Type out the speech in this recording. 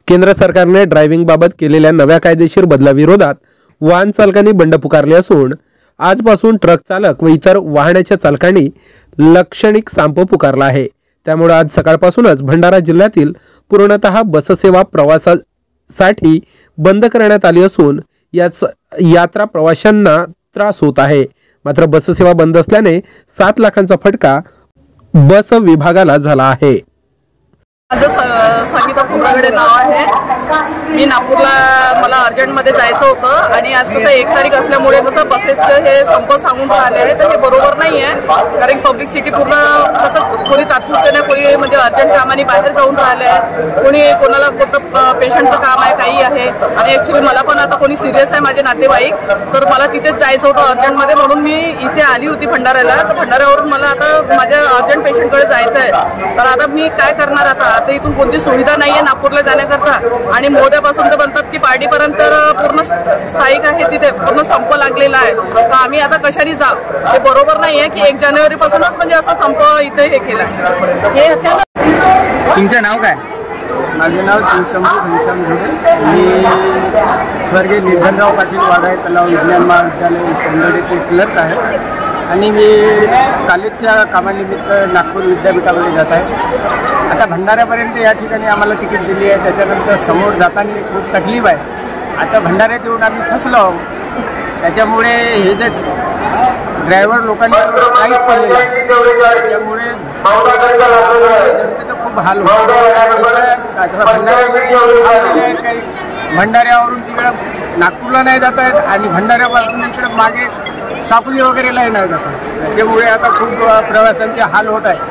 केंद्र सरकारने ड्रायव्हिंग बाबत केलेल्या नव्या कायदेशीर बदलाविरोधात वाहन चालकांनी बंड पुकारले असून आजपासून ट्रक चालक व इतर वाहनाच्या चालकांनी लाक्षणिक संप पुकारला आहे। त्यामुळे आज सकाळपासूनच भंडारा जिल्ह्यातील पूर्णतः बससेवा प्रवासासाठी बंद करण्यात आली असून यात्रा प्रवाशांना त्रास होत आहे। मात्र बससेवा बंद असल्याने 7 लाखांचा फटका बस विभागाला झाला आहे। माझं संगीता खोब्रागडे नाव आहे। मी नागपूरला मला अर्जंटमध्ये जायचं होतं आणि आज कसं 1 तारीख असल्यामुळे कसं बसेसचं हे संप सांगून राहिले आहे, तर हे बरोबर नाही आहे। कारण पब्लिक सिटी पूर्ण कसं कोणी तात्पुरतेने कोणी म्हणजे अर्जंट कामाने बाहेर जाऊन राहिले आहे, कोणी कोणाला कोणतं पेशंटचं काम आहे काही आहे। आणि ॲक्च्युली मला पण आता कोणी सिरियस आहे माझे नातेवाईक, तर मला तिथेच जायचं होतं अर्जंटमध्ये, म्हणून मी इथे आली होती भंडाऱ्याला। तर भंडाऱ्यावरून मला आता माझ्या अर्जंट पेशंटकडे जायचं आहे। तर आता मी काय करणार आता इथून कोणती सुविधा नाही आहे नागपूरला जाण्याकरता। आणि मोद्यापासून तर म्हणतात की पार्टीपर्यंत पूर्ण स्थायिक आहे, तिथे पूर्ण संप लागलेला आहे। तर आम्ही आता कशाने जा, हे बरोबर नाही आहे की 1 जानेवारीपासूनच म्हणजे असा संप इथे हे केला हे। तुमचं नाव काय? माझे नाव शिवशंभू घनश्याम घोडे। मी स्वर्गीय निर्धनराव पाटील वाघाळे तलाव विज्ञान महाविद्यालय सौंदर्याचे क्लर्क आहे आणि मी कॉलेजच्या कामानिमित्त नागपूर विद्यापीठामध्ये जात आहे। आता भंडाऱ्यापर्यंत या ठिकाणी आम्हाला तिकीट दिली आहे, त्याच्यानंतर समोर जाताना खूप तकलीफ आहे। आता भंडाऱ्यात येऊन आम्ही फसलो आहोत, त्याच्यामुळे हे जे ड्रायव्हर लोकांनी काहीच केलेलं आहे, त्यामुळे जनतेचं खूप हाल होतो। भंडाऱ्यावरून तिकडं नागपूरला नाही जात आहेत आणि भंडाऱ्यापासून इकडं मागे सापोली वगैरेलाही नाही जात आहे, त्याच्यामुळे आता खूप प्रवाशांचे हाल होत आहे।